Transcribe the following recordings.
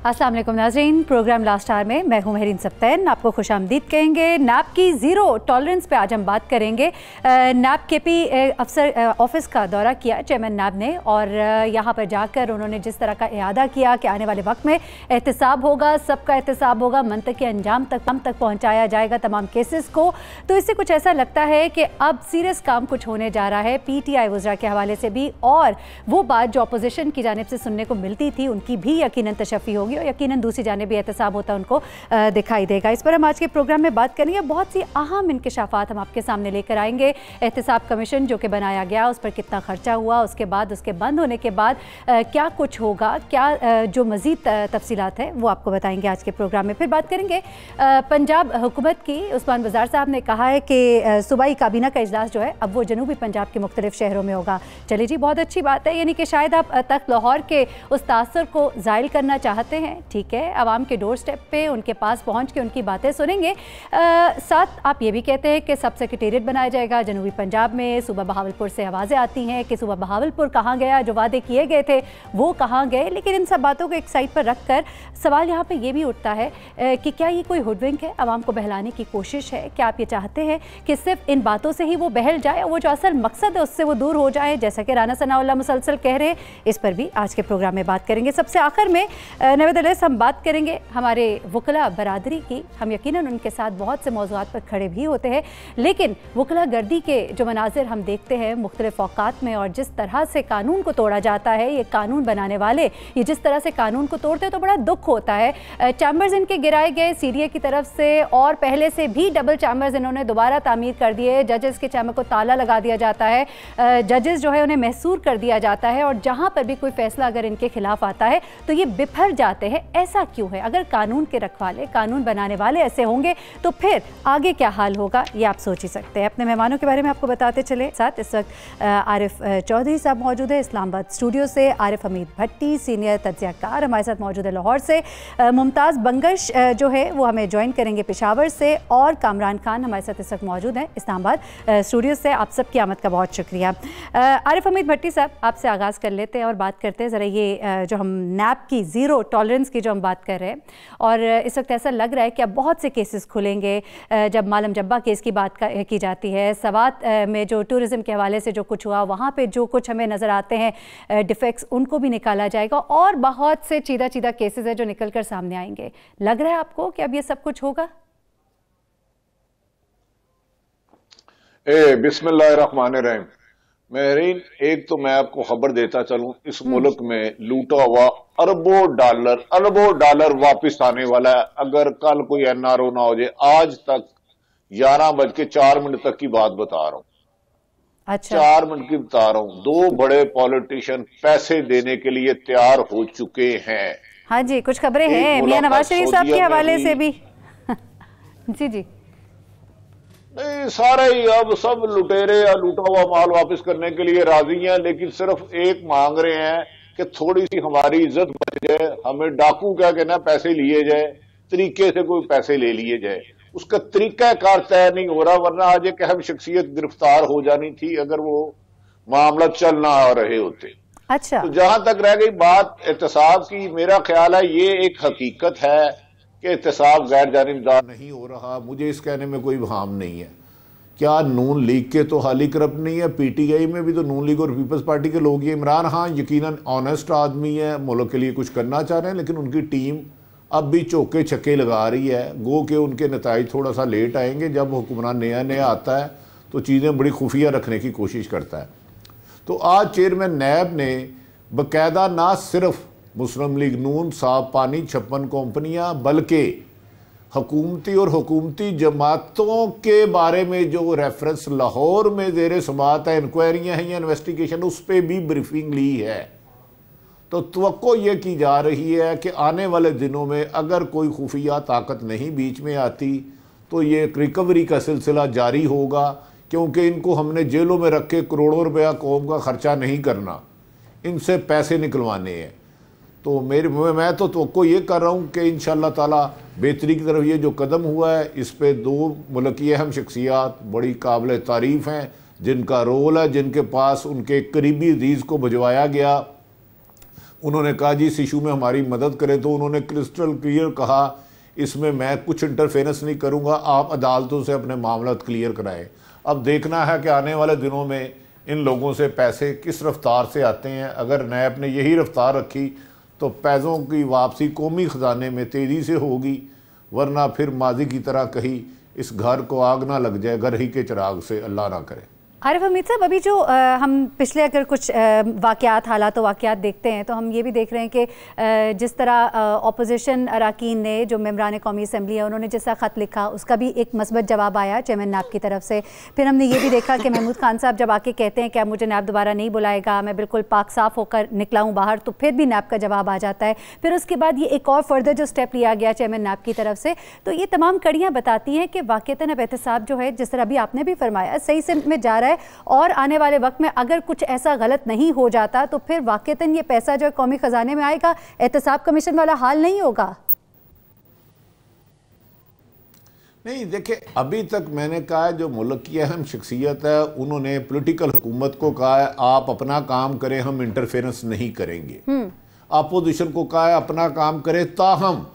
अस्सलाम वालेकुम नाज़रीन, प्रोग्राम लास्ट आवर में मैं हूं महरीन सप्तैन, आपको खुशामदीद कहेंगे। नैब की ज़ीरो टॉलरेंस पे आज हम बात करेंगे। नैब केपी अफसर ऑफिस का दौरा किया चेयरमैन नैब ने और यहाँ पर जाकर उन्होंने जिस तरह का इरादा किया कि आने वाले वक्त में एहतसाब होगा, सबका एहतसाब होगा, मंतकी अंजाम तक पहुँचाया जाएगा तमाम केसेस को। तो इससे कुछ ऐसा लगता है कि अब सीरियस काम कुछ होने जा रहा है PTI वज़रा के हवाले से भी, और वो बात जो अपोजिशन की जानिब से सुनने को मिलती थी उनकी भी यकीनन तशफ़ी होगी और यकीनन दूसरी जानिब भी एहतसाब होता उनको दिखाई देगा। इस पर हम आज के प्रोग्राम में बात करेंगे। बहुत सी अहम इंकशाफात हम आपके सामने लेकर आएंगे। एहतसाब कमीशन जो कि बनाया गया, उस पर कितना खर्चा हुआ, उसके बाद उसके बंद होने के बाद क्या कुछ होगा, क्या जो मज़ीद तफसीलात है वो आपको बताएंगे आज के प्रोग्राम में। फिर बात करेंगे पंजाब हुकूमत की। उस्मान वज़ार साहब ने कहा है कि सूबाई काबीना का इजलास जो है अब वो जनूबी पंजाब के मुख्तलिफ शहरों में होगा। चलिए जी, बहुत अच्छी बात है, यानी कि शायद आप तख्त लाहौर के उस तासर को ज़ाइल करना चाहते हैं। ठीक है, आवाम के डोर स्टेप पे उनके पास पहुंच के उनकी बातें सुनेंगे। साथ आप ये भी कहते हैं कि सब सेक्रेटेरिएट बनाया जाएगा जनूबी पंजाब में। सूबा बहावलपुर से आवाज़ें आती हैं कि सूबा बहावलपुर कहाँ गया, जो वादे किए गए थे वो कहाँ गए। लेकिन इन सब बातों को एक साइड पर रख कर सवाल यहाँ पर यह भी उठता है कि क्या ये कोई हुडविंक है, आवाम को बहलाने की कोशिश है? क्या आप ये चाहते हैं कि सिर्फ इन बातों से ही वो बहल जाए, वो जो असल मकसद है उससे वो दूर हो जाए, जैसा कि राना सनाउल्लाह मुसलसल कह रहे हैं? इस पर भी आज के प्रोग्राम में बात करेंगे। सबसे आखिर में नेवरदलेस हम बात करेंगे हमारे वकला बरादरी की। हम यकीनन उनके साथ बहुत से मौज़ूआत पर खड़े भी होते हैं, लेकिन वकला गर्दी के जो मनाजिर हम देखते हैं मुख्तलिफ औकात में और जिस तरह से कानून को तोड़ा जाता है, ये कानून बनाने वाले ये जिस तरह से कानून को तोड़ते हैं तो बड़ा दुख होता है। चैम्बर्स इनके गिराए गए CDA की तरफ से, और पहले से भी डबल चैम्बर्स इन्होंने दोबारा तामीर कर दिए। जजेस के चैम्बर को ताला लगा दिया जाता है, जजेस जो है उन्हें महसूर कर दिया जाता है, और जहाँ पर भी कोई फैसला अगर इनके खिलाफ आता है तो ये बिफर जाते हैं। ऐसा क्यों है? अगर कानून के रखवाले, कानून बनाने वाले ऐसे होंगे तो फिर आगे क्या हाल होगा, ये आप सोच ही सकते हैं। अपने मेहमानों के बारे में आपको बताते चले। साथ इस वक्त आरिफ चौधरी साहब मौजूद है इस्लामाबाद स्टूडियो से, आरिफ हमीद भट्टी सीनियर तज्ज़ियाकार हमारे साथ मौजूद है लाहौर से, मुमताज़ बंगश जो है वो हमें ज्वाइन करेंगे पेशावर से, और कामरान खान हमारे साथ इस वक्त मौजूद हैं इस्लामाबाद स्टूडियो से। आप सबकी आमद का बहुत शुक्रिया। आरिफ हमीद भट्टी साहब, आपसे आगाज़ कर लेते हैं और बात करते हैं ज़रा ये जो हम नैब की ज़ीरो टॉलरेंस की जो हम बात कर रहे हैं, और इस वक्त ऐसा लग रहा है कि अब बहुत से केसेस खुलेंगे। जब मालम जब्बा केस की बात की जाती है, सवात में जो टूरिज़म के हवाले से जो कुछ हुआ, वहाँ पे जो कुछ हमें नज़र आते हैं डिफेक्ट्स, उनको भी निकाला जाएगा, और बहुत से चीदा चीदा केसेस है जो निकल कर सामने आएंगे। लग रहा है आपको कि अब ये सब कुछ होगा? बिस्मिल्लाहिर्रहमानिर्रहीम। महरीन, एक तो मैं आपको खबर देता चलूं, इस मुल्क में लूटा हुआ अरबों डॉलर वापस आने वाला है अगर कल कोई NRO ना हो जाए। आज तक 11:04 तक की बात बता रहा हूं। अच्छा, 4 मिनट की बता रहा हूं। 2 बड़े पॉलिटिशियन पैसे देने के लिए तैयार हो चुके हैं। हाँ जी, कुछ खबरें हैं मियां नवाज शरीफ साहब के हवाले से भी। जी जी, नहीं, सारे ही अब सब लुटेरे या लूटा हुआ माल वापस करने के लिए राजी हैं, लेकिन सिर्फ एक मांग रहे हैं कि थोड़ी सी हमारी इज्जत बच जाए, हमें डाकू क्या कहना, पैसे लिए जाए, तरीके से कोई पैसे ले लिए जाए। उसका तरीकाकार तय नहीं हो रहा, वरना आज एक अहम शख्सियत गिरफ्तार हो जानी थी अगर वो मामला चल ना आ रहे होते। अच्छा, तो जहां तक रह गई बात एहतसाब की, मेरा ख्याल है ये एक हकीकत है कि एहतसाब गैर जानिबदार नहीं हो रहा। मुझे इस कहने में कोई भाम नहीं है। क्या नून लीग के तो हाल ही करप्ट नहीं है? PTI में भी तो नून लीग और पीपल्स पार्टी के लोग हैं। इमरान हाँ यकीनन ऑनेस्ट आदमी है, मुल्क के लिए कुछ करना चाह रहे हैं, लेकिन उनकी टीम अब भी चौके छक्के लगा रही है। गो के उनके नताइज थोड़ा सा लेट आएंगे। जब हुक्मरान नया आता है तो चीज़ें बड़ी खुफिया रखने की कोशिश करता है। तो आज चेयरमैन नैब ने बाकायदा ना सिर्फ मुस्लिम लीग नून, साफ पानी, 56 कंपनियां, बल्कि हुकूमती और हुकूमती जमातों के बारे में जो रेफरेंस लाहौर में ज़ेर समात है, इंक्वायरियाँ हैं या इन्वेस्टिगेशन, उस पर भी ब्रीफिंग ली है। तो तवक्को ये की जा रही है कि आने वाले दिनों में अगर कोई खुफिया ताकत नहीं बीच में आती तो ये रिकवरी का सिलसिला जारी होगा, क्योंकि इनको हमने जेलों में रख के करोड़ों रुपया कौम का खर्चा नहीं करना, इनसे पैसे निकलवाने हैं। तो मैं तो तवक्को ये कर रहा हूँ कि इंशाअल्लाह ताला बेहतरी की तरफ ये जो कदम हुआ है, इस पे 2 मुल्क की अहम शख्सियात बड़ी काबिल तारीफ़ हैं, जिनका रोल है, जिनके पास उनके करीबी अजीज़ को भिजवाया गया, उन्होंने कहा जी इस इशू में हमारी मदद करें, तो उन्होंने क्रिस्टल क्लियर कहा इसमें मैं कुछ इंटरफेरेंस नहीं करूंगा, आप अदालतों से अपने मामला क्लियर कराएं। अब देखना है कि आने वाले दिनों में इन लोगों से पैसे किस रफ्तार से आते हैं। अगर नैब ने यही रफ्तार रखी तो पैसों की वापसी कौमी ख़जाने में तेज़ी से होगी, वरना फिर माजी की तरह कहीं इस घर को आग ना लग जाए, घर ही के चिराग से, अल्लाह ना करे। आरिफ हमीद साहब, अभी जो हम पिछले अगर कुछ वाक़यात, हालात व वाक़यात देखते हैं तो हम ये भी देख रहे हैं कि जिस तरह अपोजिशन अरकान ने, जो मेंबरान कौमी असम्बली है, उन्होंने जैसा ख़त लिखा उसका भी एक मस्बत जवाब आया चेयरमैन नैब की तरफ से। फिर हमने ये भी देखा कि महमूद खान साहब जब आके कहते हैं कि अब मुझे नैब दोबारा नहीं बुलाएगा, मैं बिल्कुल पाक साफ़ होकर निकला हूँ बाहर, तो फिर भी नैब का जवाब आ जाता है। फिर उसके बाद ये एक और फर्दर जो स्टेप लिया गया चेयरमैन नैब की तरफ से, तो ये तमाम कड़ियाँ बताती हैं कि वाक़तन अब एहतसाब जो है, जिस तरह अभी आपने भी फरमाया, सही सिमत में जा रहा है और आने वाले वक्त में अगर कुछ ऐसा गलत नहीं हो जाता तो फिर वाकईतन ये पैसा जो है कौमी खजाने में आएगा, एहतसाब कमीशन वाला हाल नहीं होगा। नहीं, देखिए अभी तक मैंने कहा है जो मुल्क की अहम शख्सियत है उन्होंने पॉलिटिकल हुकूमत को कहा है आप अपना काम करें, हम इंटरफेरेंस नहीं करेंगे। अपोजिशन को कहा है अपना काम करें, ताहम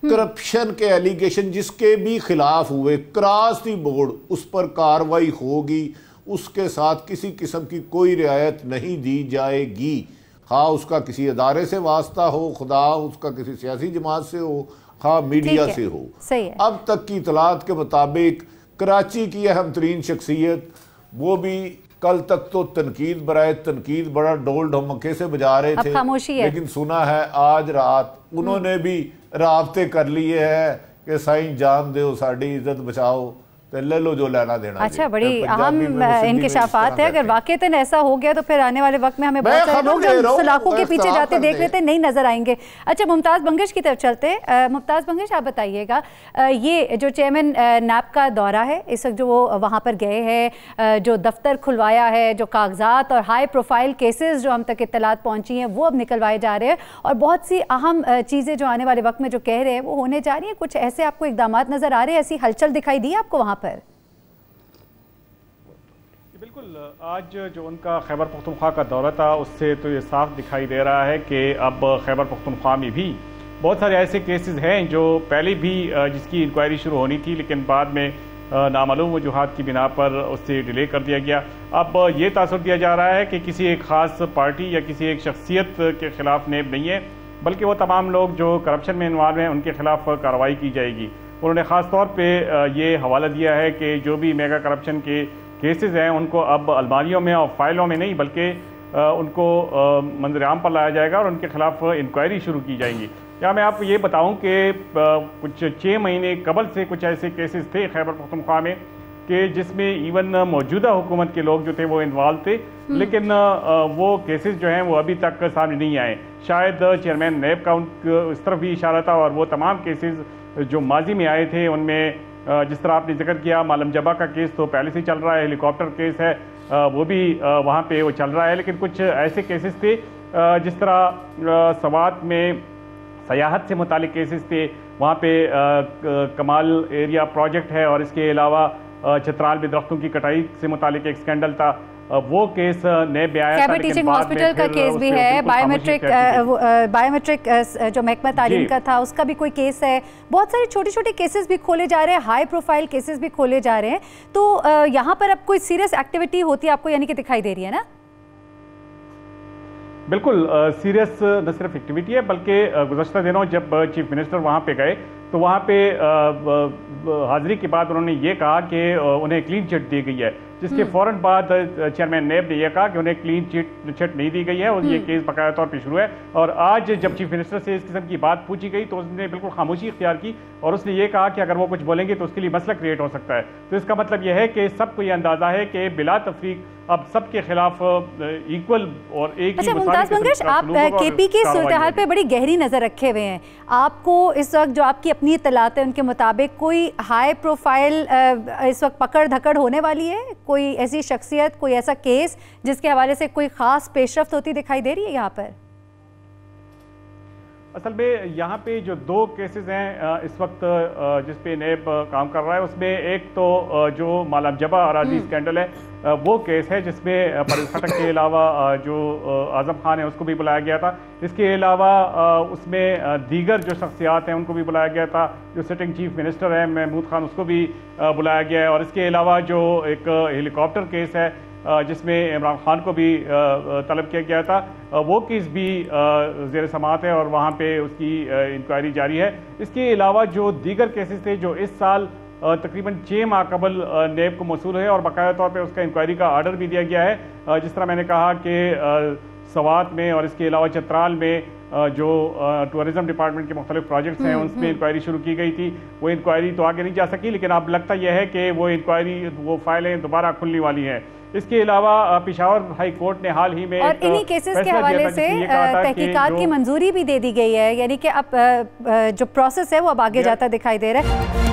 करप्शन के एलिगेशन जिसके भी खिलाफ हुए क्रॉस दी बोर्ड उस पर कार्रवाई होगी, उसके साथ किसी किस्म की कोई रियायत नहीं दी जाएगी। हाँ उसका किसी अदारे से वास्ता हो, खुदा उसका किसी सियासी जमात से हो, हाँ मीडिया से हो। सही है। अब तक की इतलात के मुताबिक कराची की अहम तरीन शख्सियत, वो भी कल तक तो तनकीद बराए तनकीद बड़ा डोल ढमके से बजा रहे थे, लेकिन सुना है आज रात उन्होंने भी राब्ते कर लिए है कि साईं जान दो साड़ी इज्जत बचाओ, तो ले लो जो लेना देना। अच्छा, बड़ी अहम इंकिशाफात है। अगर वाकईतन ऐसा हो गया तो फिर आने वाले वक्त में हमें बहुत सारे लोग जो सलाखों के पीछे जाते देख लेते नहीं नजर आएंगे। अच्छा, मुमताज़ बंगश की तरफ चलते। मुमताज़ बंगश, आप बताइएगा ये जो चेयरमैन नैब का दौरा है इस वक्त, जो वो वहाँ पर गए हैं, जो दफ्तर खुलवाया है, जो कागजात और हाई प्रोफाइल केसेस जो हम तक इत्तलात पहुँची हैं वो अब निकलवाए जा रहे हैं, और बहुत सी अहम चीज़ें जो आने वाले वक्त में जो कह रहे हैं वो होने जा रही हैं। कुछ ऐसे आपको इकदाम नजर आ रहे हैं, ऐसी हलचल दिखाई दी आपको वहाँ पर? बिल्कुल, आज जो उनका खैबर पख्तूनख्वा का दौरा था उससे तो ये साफ दिखाई दे रहा है कि अब खैबर पख्तूनख्वा में भी बहुत सारे ऐसे केसेस हैं जो पहले भी जिसकी इंक्वायरी शुरू होनी थी लेकिन बाद में नामालूम वजूहात की बिना पर उससे डिले कर दिया गया। अब ये तासुर दिया जा रहा है कि किसी एक ख़ास पार्टी या किसी एक शख्सियत के खिलाफ नेब नहीं है, बल्कि वो तमाम लोग जो करप्शन में इन्वॉल्व हैं उनके खिलाफ कार्रवाई की जाएगी। उन्होंने ख़ास तौर पर ये हवाला दिया है कि जो भी मेगा करप्शन के केसेस हैं उनको अब अलमारियों में और फाइलों में नहीं बल्कि उनको मंजर आम पर लाया जाएगा और उनके खिलाफ इंक्वायरी शुरू की जाएंगी। या मैं आपको ये बताऊं कि कुछ 6 महीने कबल से कुछ ऐसे केसेस थे खैबर पख्तूनख्वा में कि जिसमें इवन मौजूदा हुकूमत के लोग जो थे वो इन्वॉल्व थे, लेकिन वो केसेस जो हैं वो अभी तक सामने नहीं आए। शायद चेयरमैन नैब का इस तरफ भी इशारा था, और वो तमाम केसेस जो माजी में आए थे उनमें जिस तरह आपने जिक्र किया मालम जबा का केस तो पहले से चल रहा है, हेलीकॉप्टर केस है वो भी वहाँ पे वो चल रहा है, लेकिन कुछ ऐसे केसेस थे जिस तरह सवात में सयाहत से मुतालिक केसेस थे, वहाँ पे कमाल एरिया प्रोजेक्ट है, और इसके अलावा चित्राल में दरख्तों की कटाई से मुतालिक एक स्कैंडल था, वो केस नैब में आया था। टीचिंग हॉस्पिटल का केस भी है, बायोमेट्रिक जो महकमा तालीम का था उसका भी कोई केस है, बहुत सारे छोटे छोटे केसेस भी खोले जा रहे हैं, हाई प्रोफाइल केसेस भी खोले जा रहे हैं। तो यहाँ पर अब कोई सीरियस एक्टिविटी होती है आपको यानी कि दिखाई दे रही है ना? बिल्कुल सीरियस न सिर्फ एक्टिविटी है बल्कि गुज़श्ता दिनों जब चीफ मिनिस्टर वहाँ पे गए तो वहाँ पे हाजिरी के बाद उन्होंने ये कहा कि उन्हें क्लीन चिट दी गई है, जिसके फ़ौरन बाद चेयरमैन नैब ने यह कहा कि उन्हें क्लीन चिट नहीं दी गई है और ये केस बकाया तौर पर शुरू है। और आज जब चीफ मिनिस्टर से इस किस्म की बात पूछी गई तो उसने बिल्कुल खामोशी इख्तियार की और उसने ये कहा कि अगर वो कुछ बोलेंगे तो उसके लिए मसला क्रिएट हो सकता है। तो इसका मतलब यह है कि सबको ये अंदाजा है कि बिला तफरीक अब सबके खिलाफ इक्वल और एक ही। मुमताज़ बंगश, आप केपी की सूरत-ए-हाल पे बड़ी गहरी नज़र रखे हुए हैं, आपको इस वक्त जो आपकी अपनी इत्तलात है उनके मुताबिक कोई हाई प्रोफाइल इस वक्त पकड़ धकड़ होने वाली है? कोई ऐसी शख्सियत, कोई ऐसा केस जिसके हवाले से कोई ख़ास पेशरफ्त होती दिखाई दे रही है यहाँ पर? असल में यहाँ पे जो दो केसेस हैं इस वक्त जिस पे नैब काम कर रहा है, उसमें एक तो जो मालामजबा अराजी स्कैंडल है वो केस है, जिसमें परवेज खटक के अलावा जो आजम खान है उसको भी बुलाया गया था। इसके अलावा उसमें दीगर जो शख्सियात हैं उनको भी बुलाया गया था। जो सिटिंग चीफ मिनिस्टर है महमूद खान, उसको भी बुलाया गया है। और इसके अलावा जो एक हेलीकॉप्टर केस है जिसमें इमरान खान को भी तलब किया गया था, वो केस भी ज़ेर समाअत है और वहाँ पे उसकी इंक्वायरी जारी है। इसके अलावा जो दीगर केसेस थे जो इस साल तकरीबन 6 माह कबल नैब को मौसूल है और बाकायदा तौर पे उसका इंक्वायरी का आर्डर भी दिया गया है। जिस तरह मैंने कहा कि सवात में और इसके अलावा चतराल में जो टूरिज्म डिपार्टमेंट के मुख्तलिफ प्रोजेक्ट्स हैं उनमें इंक्वायरी शुरू की गई थी। वो इंक्वायरी तो आगे नहीं जा सकी, लेकिन अब लगता यह है कि वो इंक्वायरी, वो फाइलें दोबारा खुलने वाली हैं। इसके अलावा पेशावर हाई कोर्ट ने हाल ही में और इन्हीं केसेस के हवाले से तहकीकात की मंजूरी भी दे दी गई है, यानी कि अब जो प्रोसेस है वो अब आगे जाता दिखाई दे रहा है।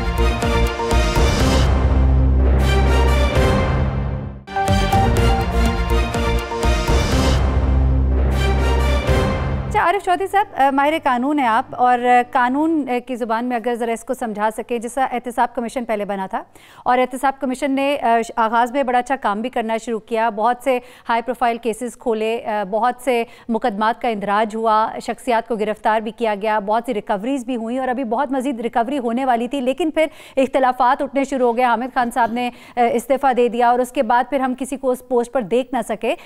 आरिफ चौधरी साहब, माहिर कानून है आप, और कानून की ज़ुबान में अगर ज़रा इसको समझा सके, जैसा एहतसाब कमीशन पहले बना था और एहतसाब कमीशन ने आगाज़ में बड़ा अच्छा काम भी करना शुरू किया, बहुत से हाई प्रोफाइल केसेस खोले, बहुत से मुकदमात का इंदराज हुआ, शख्सियात को गिरफ्तार भी किया गया, बहुत सी रिकवरीज भी हुई और अभी बहुत मज़ीद रिकवरी होने वाली थी। लेकिन फिर इख्तलाफात उठने शुरू हो गए, हामिद खान साहब ने इस्तीफ़ा दे दिया और उसके बाद फिर हम किसी को उस पोस्ट पर देख ना सके।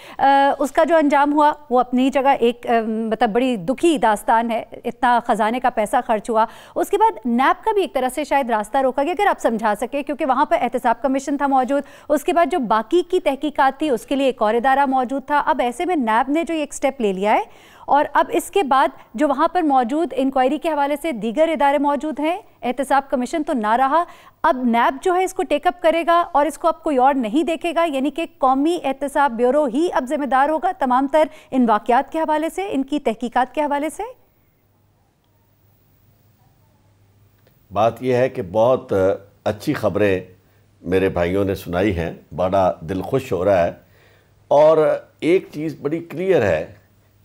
उसका जो अंजाम हुआ वो अपनी जगह एक मतलब बड़ी दुखी दास्तान है, इतना खजाने का पैसा खर्च हुआ। उसके बाद नैब का भी एक तरह से शायद रास्ता रोका गया, अगर आप समझा सके, क्योंकि वहां पर एहतसाब कमीशन था मौजूद, उसके बाद जो बाकी की तहकीकात थी उसके लिए एक और इदारा मौजूद था। अब ऐसे में नैब ने जो एक स्टेप ले लिया है और अब इसके बाद जो वहां पर मौजूद इंक्वायरी के हवाले से दीगर इदारे मौजूद हैं, एहतसाब कमीशन तो ना रहा, अब नैब जो है इसको टेकअप करेगा और इसको अब कोई और नहीं देखेगा, यानी कि कौमी एहतसाब ब्यूरो ही अब जिम्मेदार होगा तमाम तर इन वाक़यात के हवाले से, इनकी तहकीकात के हवाले से। बात यह है कि बहुत अच्छी खबरें मेरे भाइयों ने सुनाई हैं, बड़ा दिल खुश हो रहा है। और एक चीज़ बड़ी क्लियर है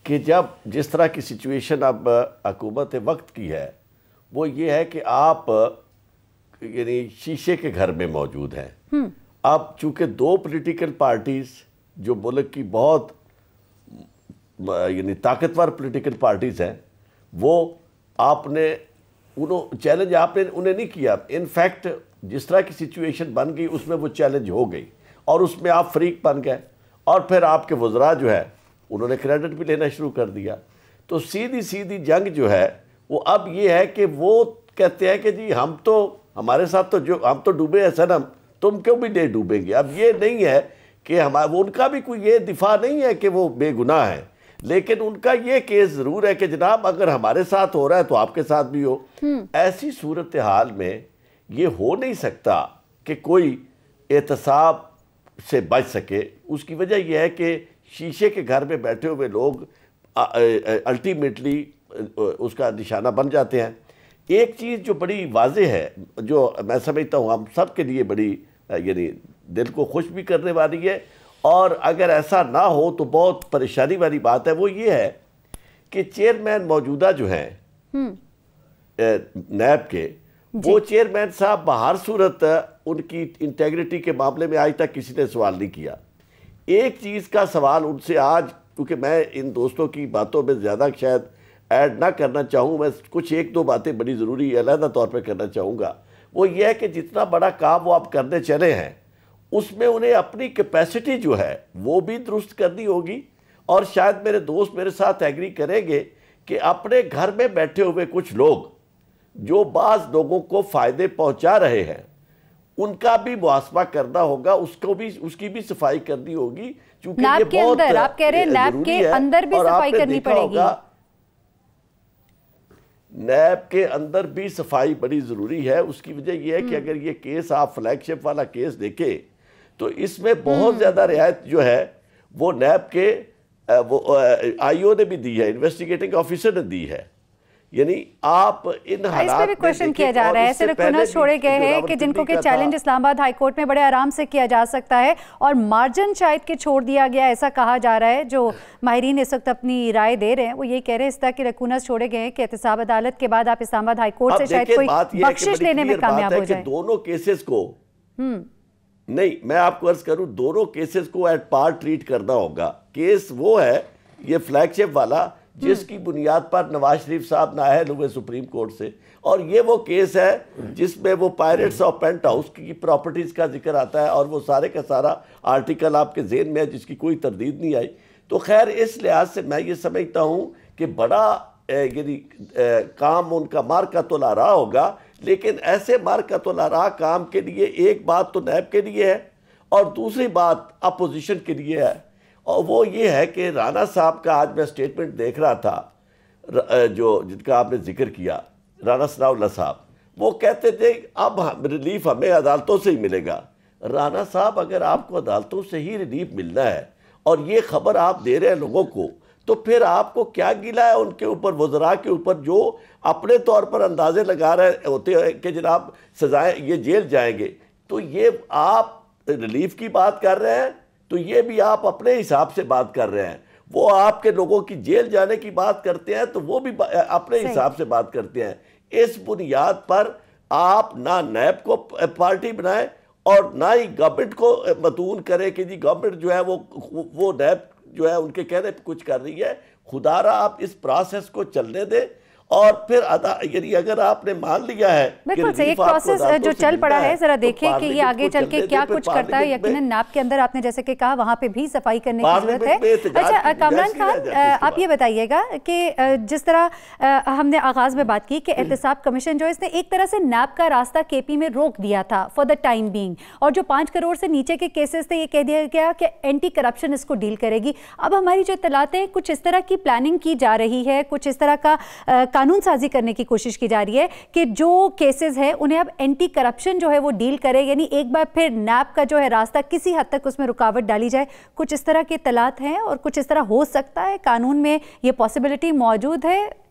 कि जब जिस तरह की सिचुएशन अब हुकूमत वक्त की है, वो ये है कि आप यानी शीशे के घर में मौजूद हैं। अब चूँकि दो पॉलिटिकल पार्टीज़ जो मुल्क की बहुत यानी ताकतवर पॉलिटिकल पार्टीज़ हैं, वो आपने चैलेंज आपने उन्हें नहीं किया। इनफैक्ट जिस तरह की सिचुएशन बन गई उसमें वो चैलेंज हो गई और उसमें आप फ्रीक बन गए और फिर आपके वज़रा जो है उन्होंने क्रेडिट भी लेना शुरू कर दिया। तो सीधी सीधी जंग जो है वो अब ये है कि वो कहते हैं कि जी हम तो हमारे साथ तो जो हम तो डूबे हैं सनम, तुम क्यों भी नहीं डूबेंगे। अब ये नहीं है कि वो उनका भी कोई ये दिफा नहीं है कि वो बेगुनाह है, लेकिन उनका ये केस ज़रूर है कि जनाब अगर हमारे साथ हो रहा है तो आपके साथ भी हो। ऐसी सूरत हाल में ये हो नहीं सकता कि कोई एहतसाब से बच सके। उसकी वजह यह है कि शीशे के घर में बैठे हुए लोग अल्टीमेटली उसका निशाना बन जाते हैं। एक चीज़ जो बड़ी वाज़ेह है, जो मैं समझता हूँ हम सब के लिए बड़ी यानी दिल को खुश भी करने वाली है, और अगर ऐसा ना हो तो बहुत परेशानी वाली बात है, वो ये है कि चेयरमैन मौजूदा जो हैं नैब के, वो चेयरमैन साहब बाहर सूरत उनकी इंटेग्रिटी के मामले में आज तक किसी ने सवाल नहीं किया। एक चीज़ का सवाल उनसे आज, क्योंकि मैं इन दोस्तों की बातों में ज़्यादा शायद ऐड ना करना चाहूँ, मैं कुछ एक दो बातें बड़ी ज़रूरी अलहदा तौर पर करना चाहूँगा। वो ये है कि जितना बड़ा काम वो आप करने चले हैं उसमें उन्हें अपनी कैपेसिटी जो है वो भी दुरुस्त करनी होगी। और शायद मेरे दोस्त मेरे साथ एग्री करेंगे कि अपने घर में बैठे हुए कुछ लोग जो बाज़ लोगों को फ़ायदे पहुँचा रहे हैं उनका भी मुआसमा करना होगा, उसकी भी सफाई करनी होगी। क्योंकि ये बहुत आप कह रहे हैं नैब के अंदर भी सफाई करनी पड़ेगी। नैब के अंदर भी सफाई बड़ी ज़रूरी है। उसकी वजह यह है कि अगर ये केस आप फ्लैगशिप वाला केस देखें तो इसमें बहुत ज़्यादा रियायत जो है वो नैब के वो आईओ ने भी दी है, इन्वेस्टिगेटिंग ऑफिसर ने दी है। यानी आप इन इस पे भी क्वेश्चन किया जा रहा है, ऐसे रकूनत छोड़े गए हैं कि जिनको के चैलेंज इस्लामाबाद हाई कोर्ट में बड़े आराम से किया जा सकता है और मार्जिन शायद के छोड़ दिया गया, ऐसा कहा जा रहा है। जो माहिरीन इस वक्त अपनी राय दे रहे हैं वो ये कह रहे हैं इस तरह के रकूनत छोड़े गए हैं कि एहतसाब अदालत के बाद आप इस्लामाबाद हाई कोर्ट से शायद कोई बख्शिश लेने में कामयाब हो जाए। दोनों केसेस को नहीं, मैं आपको अर्ज करूं, दोनों केसेस को एट पार्ट ट्रीट करना होगा। केस वो है ये फ्लैगशिप वाला जिसकी बुनियाद पर नवाज शरीफ साहब नाअहल हुए सुप्रीम कोर्ट से, और ये वो केस है जिसमें वो पायरेट्स ऑफ पेंट हाउस की प्रॉपर्टीज का जिक्र आता है और वो सारे का सारा आर्टिकल आपके जेहन में है जिसकी कोई तरदीद नहीं आई। तो खैर इस लिहाज से मैं ये समझता हूँ कि बड़ा यानी काम उनका मारकतुल आरा होगा, लेकिन ऐसे मारकतुल आरा काम के लिए एक बात तो नैब के लिए है और दूसरी बात अपोजिशन के लिए है, और वो ये है कि राणा साहब का आज मैं स्टेटमेंट देख रहा था, जो जिनका आपने जिक्र किया, राणा सनाउल्लाह साहब, वो कहते थे अब रिलीफ हमें अदालतों से ही मिलेगा। राणा साहब, अगर आपको अदालतों से ही रिलीफ मिलना है और ये खबर आप दे रहे हैं लोगों को, तो फिर आपको क्या गिला है उनके ऊपर, वज़रा के ऊपर, जो अपने तौर पर अंदाजे लगा रहे होते हैं कि जनाब सजाएं ये जेल जाएंगे। तो ये आप रिलीफ की बात कर रहे हैं, तो ये भी आप अपने हिसाब से बात कर रहे हैं। वो आपके लोगों की जेल जाने की बात करते हैं तो वो भी अपने हिसाब से बात करते हैं। इस बुनियाद पर आप ना नैब को पार्टी बनाएं और ना ही गवर्नमेंट को मतून करें कि जी गवर्नमेंट जो है वो नैब जो है उनके कहने पे कुछ कर रही है। खुदारा आप इस प्रोसेस को चलने दें और फिर यदि अगर आपने मान लिया है बिल्कुल सही, एक प्रोसेस जो चल पड़ा है, जरा देखें कि ये आगे चल के क्या कुछ करता है। यकीनन नैब के अंदर आपने जैसे कि कहा वहां पे भी सफाई करने की जरूरत है। अच्छा कामरान खान, आप ये बताइएगा कि जिस तरह हमने आगाज में बात की कि एहतसाब कमीशन जो इसने एक तरह से नैब का रास्ता केपी में रोक दिया था फॉर द टाइम बीइंग, और जो 5 करोड़ से नीचे के केसेस थे ये कह दिया गया कि एंटी करप्शन इसको डील करेगी। अब हमारी जो इत्तलात है कुछ इस तरह की प्लानिंग की जा रही है, कुछ इस तरह का कानून साजी करने की कोशिश की जा रही है कि जो केसेस हैं उन्हें अब एंटी करप्शन जो है वो डील करे, यानी एक बार फिर नैब का जो है रास्ता किसी हद तक उसमें रुकावट डाली जाए। कुछ इस तरह के इत्तलात हैं और कुछ इस तरह हो सकता है, कानून में ये पॉसिबिलिटी मौजूद है।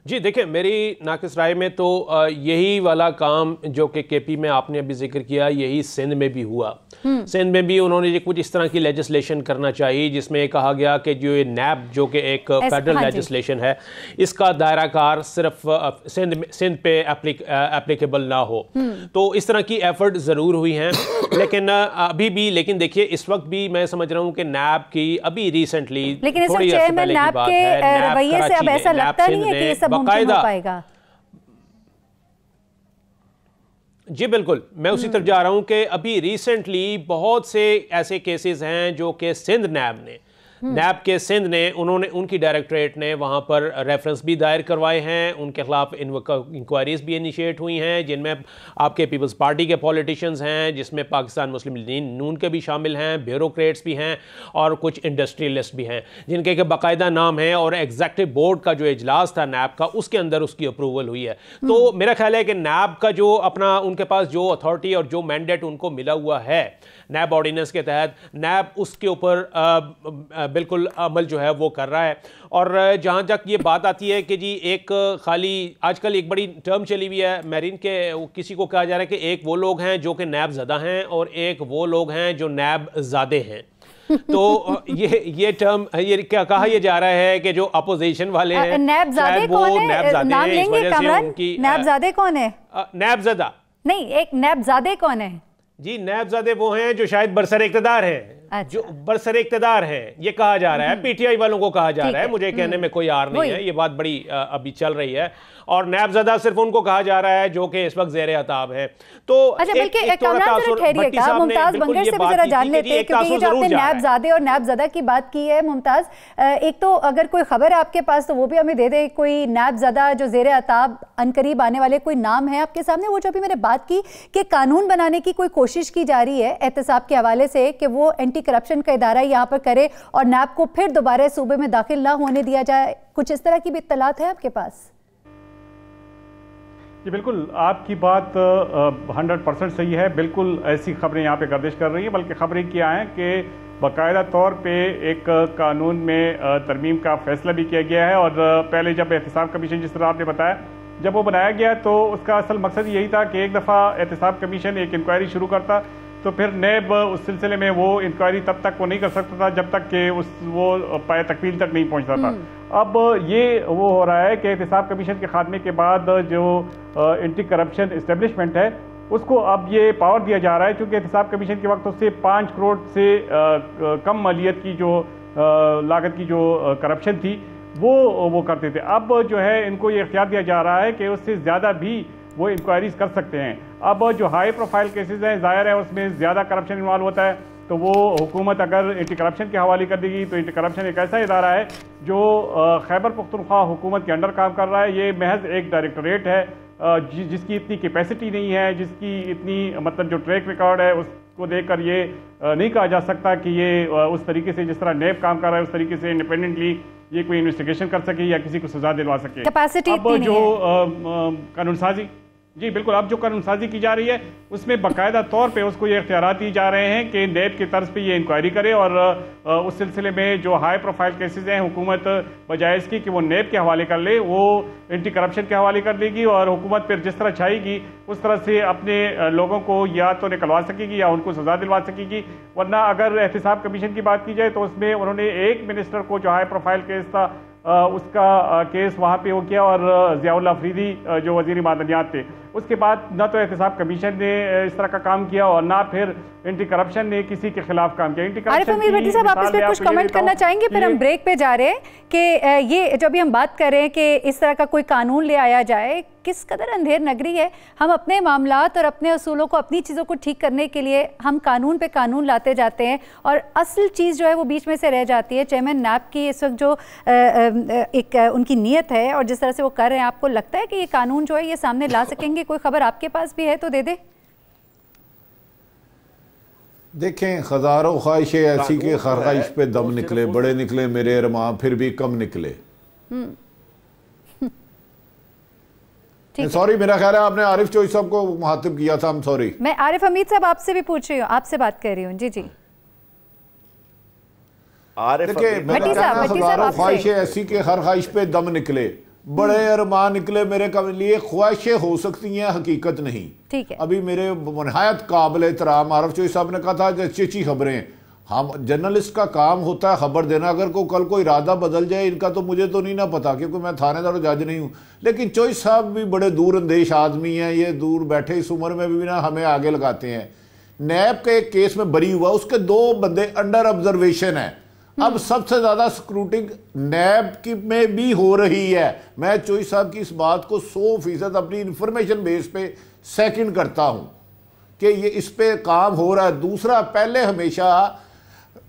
जी देखिए, मेरी नाकिस राय में तो यही वाला काम जो कि केपी में आपने अभी जिक्र किया यही सिंध में भी हुआ। सिंध में भी उन्होंने कुछ इस तरह की लेजिस्लेशन करना चाहिए जिसमें कहा गया कि जो ये नैब जो कि एक फेडरल लेजिस्लेशन है इसका दायरा कार सिर्फ सिंध पे एप्लीकेबल ना हो। तो इस तरह की एफर्ट ज़रूर हुई हैं, लेकिन अभी भी, लेकिन देखिए इस वक्त भी मैं समझ रहा हूँ कि नैब की अभी रिसेंटली थोड़ी चेयरमैन नैब के रवैये से अब ऐसा लगता नहीं है कि ये सब मुमकिन हो पाएगा। जी बिल्कुल, मैं उसी तरफ जा रहा हूं कि अभी रिसेंटली बहुत से ऐसे केसेस हैं जो कि सिंध नैब के सिंध ने उनकी डायरेक्टरेट ने वहां पर रेफरेंस भी दायर करवाए हैं, उनके खिलाफ इंक्वायरीज भी इनिशिएट हुई हैं जिनमें आपके पीपल्स पार्टी के पॉलिटिशियंस हैं, जिसमें पाकिस्तान मुस्लिम लीग नून के भी शामिल हैं, ब्यूरोक्रेट्स भी हैं और कुछ इंडस्ट्रियलिस्ट भी हैं जिनके के बाकायदा नाम हैं, और एग्जीक्यूटिव बोर्ड का जो इजलास था नैब का उसके अंदर उसकी अप्रूवल हुई है। तो मेरा ख्याल है कि नैब का जो अपना उनके पास जो अथॉरिटी और जो मैंडेट उनको मिला हुआ है नैब ऑर्डिनेंस के तहत, नैब उसके ऊपर बिल्कुल अमल जो है वो कर रहा है। और जहाँ तक ये बात आती है कि जी एक खाली आजकल एक बड़ी टर्म चली हुई है मैरीन के, किसी को कहा जा रहा है कि एक वो लोग हैं जो कि नैब ज़दा हैं और एक वो लोग हैं जो नैब ज़ादे हैं। तो ये टर्म ये क्या कहा यह जा रहा है कि जो अपोजिशन वाले हैं नैबज़ादे कौन है, नाम लेंगे कामरान? नैबज़ादे कौन है? नैबज़दा नहीं, एक नैबज़ादे कौन है? जी नैबज़ादे वो हैं जो शायद बरसर इक़्तिदार हैं। अच्छा। जो बरसर इक़्तिदार हैं ये कहा जा रहा है, पीटीआई वालों को कहा जा रहा है, मुझे कहने में कोई आर नहीं है, ये बात बड़ी अभी चल रही है। और नैबज़दा सिर्फ उनको कहा जा रहा है जो कि इस वक्त ज़ेरे अताब है। तो अच्छा, बल्कि मुमताज बंगर से भी जरा जान लेते हैं, क्योंकि ये जो आपने नैबज़ादे और नैबज़दा की बात की है मुमताज, एक तो अगर कोई खबर है आपके पास तो वो भी हमें दे दे, कोई नैबज़दा जो ज़ेरे अताब अनकरीब आने वाले कोई नाम है आपके सामने? वो जो अभी मैंने बात की कि कानून बनाने की कोई कोशिश की जा रही है एहतसाब के हवाले से कि वो एंटी करप्शन का इदारा यहाँ पर करे और नैब को फिर दोबारा सूबे में दाखिल ना होने दिया जाए, कुछ इस तरह की भी इत्तलात है आपके पास? जी बिल्कुल, आपकी बात 100% सही है। बिल्कुल ऐसी खबरें यहाँ पे गर्दिश कर रही हैं, बल्कि खबरें क्या हैं कि बाकायदा तौर पे एक कानून में तरमीम का फैसला भी किया गया है। और पहले जब एहतसाब कमीशन, जिस तरह आपने बताया, जब वो बनाया गया तो उसका असल मकसद यही था कि एक दफ़ा एहतसाब कमीशन एक इंक्वायरी शुरू करता तो फिर नैब उस सिलसिले में वो इंक्वायरी तब तक वो नहीं कर सकता था जब तक कि वो पाए तकमील तक नहीं पहुंचता था। अब ये वो हो रहा है कि एहतसाब कमीशन के खात्मे के बाद जो एंटी करप्शन इस्टेब्लिशमेंट है उसको अब ये पावर दिया जा रहा है, क्योंकि एहतसाब कमीशन के वक्त उससे 5 करोड़ से कम मालियत की जो लागत की जो करप्शन थी वो करते थे। अब जो है इनको ये इख्तियार दिया जा रहा है कि उससे ज़्यादा भी वो इंक्वायरीज कर सकते हैं। अब जो हाई प्रोफाइल केसेस हैं, ज़ाहिर है उसमें ज़्यादा करप्शन इन्वॉल्व होता है, तो वो हुकूमत अगर एंटी करप्शन के हवाले कर देगी तो एंटी करप्शन एक ऐसा इदारा है जो खैबर पख्तूनख्वा हुकूमत के अंडर काम कर रहा है। ये महज एक डायरेक्टरेट है जिसकी इतनी कैपेसिटी नहीं है, जिसकी इतनी मतलब जो ट्रैक रिकॉर्ड है उसको देखकर ये नहीं कहा जा सकता कि ये उस तरीके से जिस तरह नैब काम कर रहा है उस तरीके से इंडिपेंडेंटली ये कोई इन्वेस्टिगेशन कर सके या किसी को सजा दिलवा सके। कैपेसिटी अब जो कानून साजी, जी बिल्कुल, अब जो कानून साजी की जा रही है उसमें बाकायदा तौर पे उसको ये इख्तियारात दी जा रहे हैं कि नैब की तर्ज पे ये इंक्वायरी करे और उस सिलसिले में जो हाई प्रोफाइल केसेस हैं हुकूमत बजाय इसकी कि वो नैब के हवाले कर ले, वो एंटी करप्शन के हवाले कर देगी और हुकूमत फिर जिस तरह चाहेगी उस तरह से अपने लोगों को या तो निकलवा सकेगी या उनको सजा दिलवा सकेगी। वरना अगर एहतसाब कमीशन की बात की जाए तो उसमें उन्होंने एक मिनिस्टर को जो हाई प्रोफाइल केस था उसका केस वहाँ पे हो गया और ज़ियाउल्लाह अफरीदी जो वज़ीर मादनियात थे, उसके बाद न तो एहतसाब कमीशन ने इस तरह का काम किया और ना फिर एंटी करप्शन ने किसी के खिलाफ काम किया। आरिफ अमीर भट्टी साहब, आप इस पे कुछ कमेंट करना चाहेंगे? फिर हम ब्रेक पे जा रहे हैं कि ये जब भी हम बात कर रहे हैं कि इस तरह का कोई कानून ले आया जाए, किस कदर अंधेर नगरी है। हम अपने मामलात और अपने असूलों को, अपनी चीज़ों को ठीक करने के लिए हम कानून पे कानून लाते जाते हैं और असल चीज़ जो है वो बीच में से रह जाती है। चेयरमैन नैब की इस वक्त जो एक उनकी नीयत है और जिस तरह से वो कर रहे हैं, आपको लगता है कि ये कानून जो है ये सामने ला सकेंगे? कोई खबर आपके पास भी है तो दे दे। देखें, हज़ारों ख्वाहिशें ऐसी कि ख्वाहिश पे दम निकले, बड़े निकले मेरे अरमां फिर भी कम निकले। सॉरी, मेरा ख्याल है आपने आरिफ चोई साहब को मुखातिब किया था। सॉरी, मैं आरिफ हमीद साहब आपसे भी पूछ रही हूँ, आपसे बात कर रही हूँ। जी जी, हज़ारों ख्वाहिशें ऐसी कि हर ख्वाहिश पे दम निकले, बड़े अरमान निकले मेरे का लिए। ख्वाहिशें हो सकती हैं, हकीकत नहीं। ठीक है। अभी मेरे नहायत काबिल एहतराम आरिफ चोई साहब ने कहा था अच्छी खबरें, हम जर्नलिस्ट का काम होता है खबर देना। अगर कोई कल को इरादा बदल जाए इनका तो मुझे तो नहीं ना पता, क्योंकि मैं थानेदार और जज नहीं हूँ। लेकिन चोई साहब भी बड़े दूर अंदेश आदमी हैं, ये दूर बैठे इस उम्र में भी ना हमें आगे लगाते हैं। नैब के एक केस में बरी हुआ, उसके 2 बंदे अंडर ऑब्जर्वेशन है। अब सबसे ज्यादा स्क्रूटिंग नैब की में भी हो रही है। मैं चोई साहब की इस बात को 100% अपनी इंफॉर्मेशन बेस पे सेकंड करता हूं कि ये इस पे काम हो रहा है। दूसरा, पहले हमेशा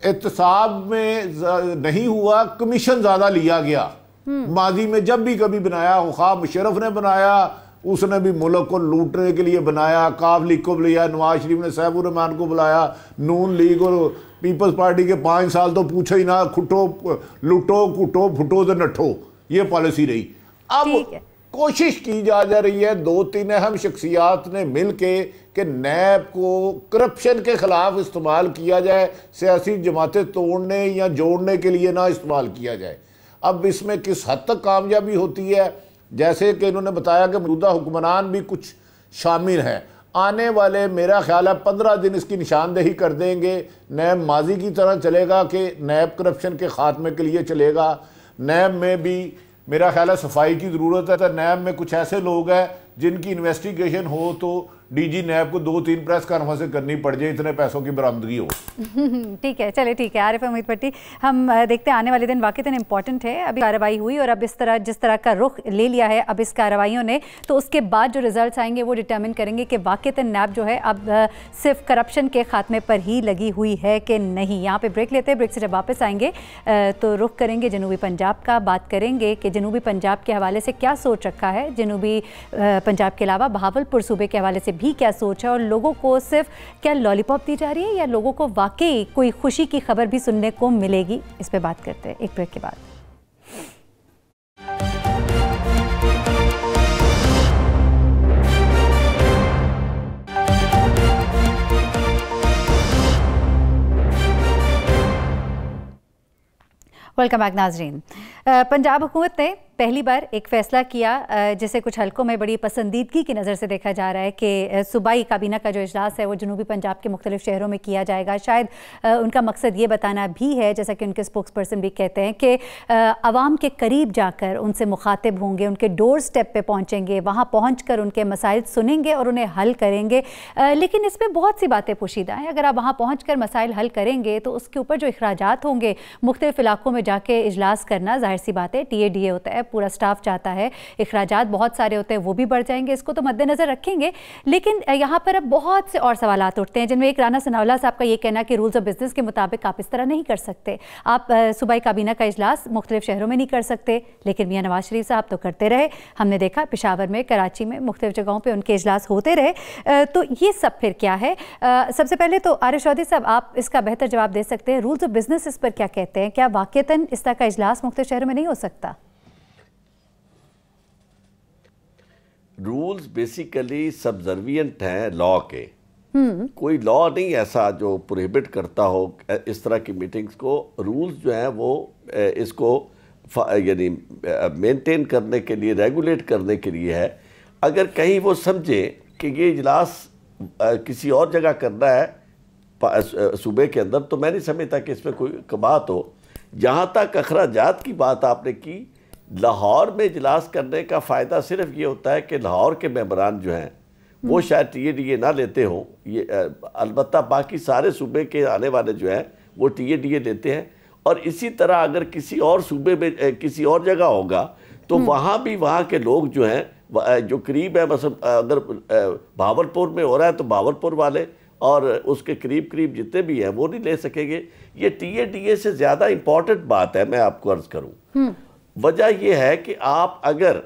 एहतसाब में नहीं हुआ, कमीशन ज्यादा लिया गया। माजी में जब भी कभी बनाया, ख्वाब मुशर्रफ ने बनाया, उसने भी मुल्क को लूटने के लिए बनाया। काफ लीग को बुलाया, नवाज शरीफ ने सैफुर रहमान को बुलाया, नून लीग और पीपल्स पार्टी के 5 साल तो पूछो ही ना, खुटो लूटो कुटो फुटो तो नठो, ये पॉलिसी रही। अब कोशिश की जा रही है 2-3 अहम शख्सियात ने मिल के नैब को करप्शन के खिलाफ इस्तेमाल किया जाए, सियासी जमातें तोड़ने या जोड़ने के लिए ना इस्तेमाल किया जाए। अब इसमें किस हद तक कामयाबी होती है, जैसे कि इन्होंने बताया कि मौजूदा हुक्मरान भी कुछ शामिल हैं। आने वाले मेरा ख्याल है 15 दिन इसकी निशानदेही कर देंगे। नैब माजी की तरह चलेगा कि नैब करप्शन के खात्मे के लिए चलेगा। नैब में भी मेरा ख्याल है सफाई की ज़रूरत है। तो नैब में कुछ ऐसे लोग हैं जिनकी इन्वेस्टिगेशन हो तो डीजी नैब को 2-3 प्रेस कॉन्फ्रेंस करनी पड़ जाए, इतने पैसों की बरामदगी हो। ठीक है, चले ठीक है। आरिफ अमीर भट्टी, हम देखते हैं आने वाले दिन वाकई इंपॉर्टेंट है। अभी कार्रवाई हुई और अब इस तरह जिस तरह का रुख ले लिया है अब इस कार्रवाइयों ने, तो उसके बाद जो रिजल्ट्स आएंगे वो डिटर्मिन करेंगे कि वाकई नैब जो है अब सिर्फ करप्शन के खात्मे पर ही लगी हुई है कि नहीं। यहाँ पे ब्रेक लेते हैं, ब्रेक से जब वापस आएंगे तो रुख करेंगे जनूबी पंजाब का, बात करेंगे कि जनूबी पंजाब के हवाले से क्या सोच रखा है, जनूबी पंजाब के अलावा बहावलपुर सूबे के हवाले से भी क्या सोच है, और लोगों को सिर्फ क्या लॉलीपॉप दी जा रही है या लोगों को वाकई कोई खुशी की खबर भी सुनने को मिलेगी। इस पे बात करते हैं एक ब्रेक के बाद। वेलकम बैक नाजरीन। पंजाब हुकूमत ने पहली बार एक फ़ैसला किया जिसे कुछ हलकों में बड़ी पसंदीदगी की नज़र से देखा जा रहा है कि सूबाई काबीना का जो इजलास है वो जनूबी पंजाब के मुख्तलिफ शहरों में किया जाएगा। शायद उनका मकसद ये बताना भी है, जैसा कि उनके स्पोक्स पर्सन भी कहते हैं, कि आवाम के करीब जाकर उनसे मुखातिब होंगे, उनके डोर स्टेप पे पहुँचेंगे, वहाँ पहुँच कर उनके मसाइल सुनेंगे और उन्हें हल करेंगे। लेकिन इसमें बहुत सी बातें पोशीदा हैं। अगर आप वहाँ पहुँच कर मसाइल हल करेंगे तो उसके ऊपर जो अखराजात होंगे मुख्तलिफ इलाकों में जाके इजलास करना, जाहिर सी बात है TADA होता है, पूरा स्टाफ चाहता है, अखराजात बहुत सारे होते हैं, वो भी बढ़ जाएंगे, इसको तो मद्देनजर रखेंगे। लेकिन यहाँ पर अब बहुत से और सवालात उठते हैं, जिनमें एक राना सनाउल्लाह साहब का ये कहना कि रूल्स ऑफ बिजनेस के मुताबिक आप इस तरह नहीं कर सकते, आप सूबाई काबीना का इजलास मुख्तलिफ शहरों में नहीं कर सकते। लेकिन मियां नवाज शरीफ साहब तो करते रहे, हमने देखा पेशावर में, कराची में, मुख्तलिफ जगहों पर उनके इजलास होते रहे। तो ये सब फिर क्या है? सबसे पहले तो आरिफ चौधरी साहब, आप इसका बेहतर जवाब दे सकते हैं। रूल्स ऑफ बिजनेस इस पर क्या कहते हैं? क्या वाकईतन इस तरह का इजलास मुख्तलिफ शहरों में नहीं हो सकता? रूल्स बेसिकली सबजर्विएंट हैं लॉ के। कोई लॉ नहीं ऐसा जो प्रोहिबिट करता हो इस तरह की मीटिंग्स को। रूल्स जो हैं वो इसको यानी मेंटेन करने के लिए, रेगुलेट करने के लिए है। अगर कहीं वो समझे कि ये इजलास किसी और जगह करना है सूबे के अंदर, तो मैं नहीं समझता कि इसमें कोई बात हो। जहाँ तक अखराजात की बात आपने की, लाहौर में इजलास करने का फ़ायदा सिर्फ ये होता है कि लाहौर के मेंबरान जो हैं वो शायद TADA ना लेते हों, ये अलबत्ता बाकी सारे सूबे के आने वाले जो हैं वो TADA लेते हैं। और इसी तरह अगर किसी और सूबे में किसी और जगह होगा तो वहाँ भी वहाँ के लोग जो हैं जो करीब है, मतलब अगर भावलपुर में हो रहा है तो भावलपुर वाले और उसके करीब करीब जितने भी हैं वो नहीं ले सकेंगे। ये TADA से ज़्यादा इम्पॉर्टेंट बात है, मैं आपको अर्ज़ करूँ। वजह यह है कि आप अगर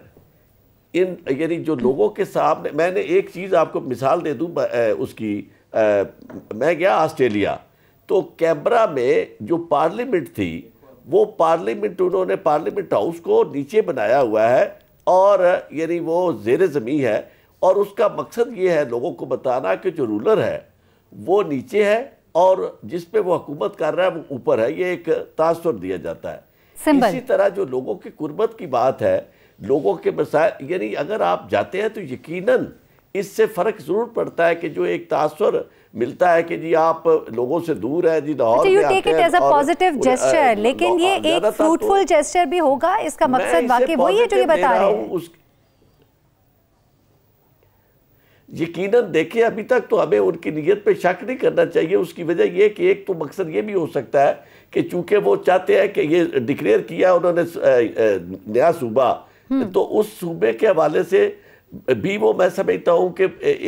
इन यानी जो लोगों के सामने, मैंने एक चीज़ आपको मिसाल दे दूँ उसकी, मैं गया ऑस्ट्रेलिया, तो कैमरा में जो पार्लियामेंट थी वो पार्लियामेंट, उन्होंने पार्लियामेंट हाउस को नीचे बनाया हुआ है और यानी वो ज़ेर ज़मीन है। और उसका मकसद ये है लोगों को बताना कि जो रूलर है वो नीचे है और जिस पे वो हुकूमत कर रहा है वो ऊपर है। ये एक तासुर दिया जाता है। इसी तरह जो लोगों की कुर्बत की बात है, लोगों के मसाइल, यानी अगर आप जाते हैं तो यकीनन इससे फ़र्क ज़रूर पड़ता है कि जो एक तासुर मिलता है कि जी आप लोगों से दूर है, जी लाहौर में आते हैं, पॉजिटिव जेस्चर, लेकिन ये एक फ्रूटफुल जेस्चर भी होगा। इसका मकसद वाकई वही है जो ये बता रहे हैं। यकीनन देखिए, अभी तक तो हमें उनकी नीयत पे शक नहीं करना चाहिए। उसकी वजह ये कि एक तो मकसद ये भी हो सकता है कि चूंकि वो चाहते हैं कि ये डिक्लेयर किया उन्होंने नया सूबा, तो उस सूबे के हवाले से भी वो मैं समझता हूँ कि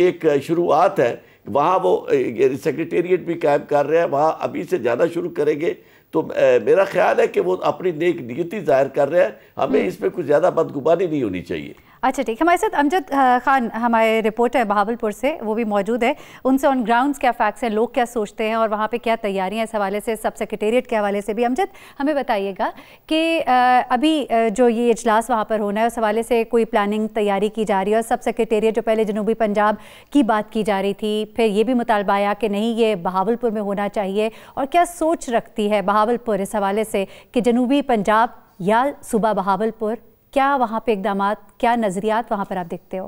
एक शुरुआत है। वहाँ वो सेक्रेटेरिएट भी कायम कर रहे हैं, वहाँ अभी से जाना शुरू करेंगे। तो मेरा ख्याल है कि वो अपनी नेक नीयती जाहिर कर रहे हैं। हमें इसमें कुछ ज़्यादा बदगुमानी नहीं होनी चाहिए। अच्छा ठीक, हमारे साथ अमजद खान हमारे रिपोर्टर है बहावलपुर से, वो भी मौजूद है। उनसे ऑन ग्राउंड्स क्या फैक्ट्स हैं, लोग क्या सोचते हैं और वहाँ पे क्या तैयारियां इस हवाले से, सब सेक्रेटेरिएट के हवाले से भी। अमजद, हमें बताइएगा कि अभी जो ये इजलास वहाँ पर होना है उस हवाले से कोई प्लानिंग तैयारी की जा रही है? और सब सेक्रेटेरिएट जो पहले जनूबी पंजाब की बात की जा रही थी, फिर ये भी मुतालबा आया कि नहीं ये बहावलपुर में होना चाहिए, और क्या सोच रखती है बहावलपुर इस हवाले से कि जनूबी पंजाब या सूबा बहावलपुर, क्या वहाँ पे इक़दामात, क्या नज़रियात वहाँ पर आप देखते हो?